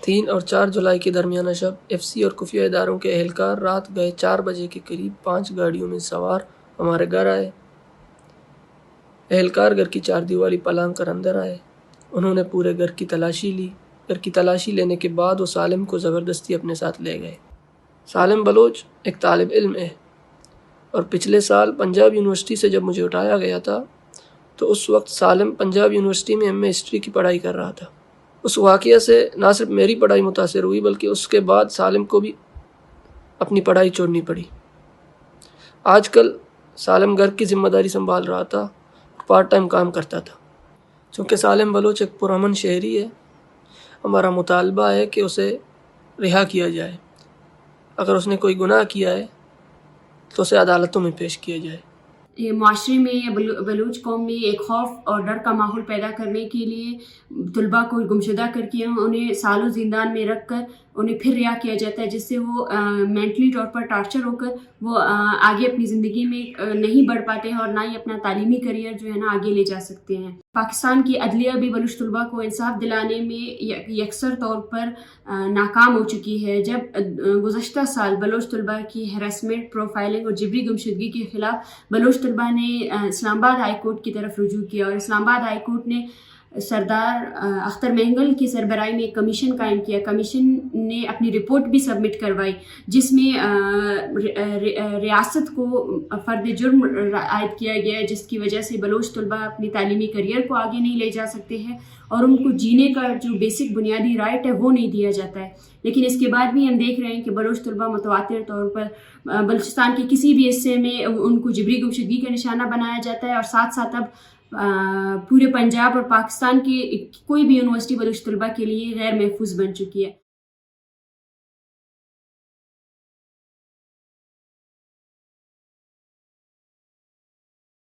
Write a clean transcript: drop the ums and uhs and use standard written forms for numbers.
3 اور 4 جولائی کے درمیانہ شب ایف سی اور خفیہ اداروں کے اہلکار رات گئے 4 بجے کے قریب 5 گاڑیوں میں سوار ہمارے گھر آئے۔ اہلکار گھر کی 4 دیوالی پلانگ کر اندر آئے۔ انہوں نے پورے گھر کی تلاشی لی۔ گھر کی تلاشی لینے کے بعد وہ سالم کو زبردستی اپنے ساتھ لے گئے۔ سالم بلوچ ایک طالب علم ہے اور پچھلے سال پنجاب یونیورسٹی سے جب مجھے اٹھایا گیا تھا تو اس وقت سالم پنجاب یونیورسٹی میں ایم اے ہسٹری کی پڑھائی کر رہا تھا۔ اس واقعہ سے نہ صرف میری پڑھائی متاثر ہوئی بلکہ اس کے بعد سالم کو بھی اپنی پڑھائی چھوڑنی پڑی۔ آج کل سالم گھر کی ذمہ داری سنبھال رہا تھا اور پارٹ ٹائم کام کرتا تھا۔ چونکہ سالم بلوچ ایک پرامن شہری ہے، ہمارا مطالبہ ہے کہ اسے رہا کیا جائے۔ اگر اس نے کوئی گناہ کیا ہے تو اسے عدالتوں میں پیش کیا جائے۔ یہ معاشرے میں یا بلوچ قوم میں ایک خوف اور ڈر کا ماحول پیدا کرنے کے لیے طلباء کو گمشدہ کر کے انہیں سالوں زندان میں رکھ کر انہیں پھر رہا کیا جاتا ہے، جس سے وہ مینٹلی طور پر ٹارچر ہو کر وہ آگے اپنی زندگی میں نہیں بڑھ پاتے ہیں اور نہ ہی اپنا تعلیمی کریئر جو ہے نا آگے لے جا سکتے ہیں۔ پاکستان کی عدلیہ بھی بلوچ طلباء کو انصاف دلانے میں یکسر طور پر ناکام ہو چکی ہے۔ جب گزشتہ سال بلوچ طلباء کی ہراسمنٹ، پروفائلنگ اور جبری گمشدگی کے خلاف بلوچ طلباء نے اسلام آباد ہائی کورٹ کی طرف رجوع کیا اور اسلام آباد ہائی کورٹ نے سردار اختر مینگل کی سربراہی میں ایک کمیشن قائم کیا۔ کمیشن نے اپنی رپورٹ بھی سبمٹ کروائی جس میں ریاست کو فرد جرم عائد کیا گیا ہے، جس کی وجہ سے بلوچ طلباء اپنی تعلیمی کریئر کو آگے نہیں لے جا سکتے ہیں اور ان کو جینے کا جو بیسک بنیادی رائٹ ہے وہ نہیں دیا جاتا ہے۔ لیکن اس کے بعد بھی ہم دیکھ رہے ہیں کہ بلوچ طلباء متواتر طور پر بلوچستان کے کسی بھی حصے میں ان کو جبری گمشدگی کا نشانہ بنایا جاتا ہے، اور ساتھ ساتھ اب پورے پنجاب اور پاکستان کی کوئی بھی یونیورسٹی بلوچ طلباء کے لیے غیر محفوظ بن چکی ہے۔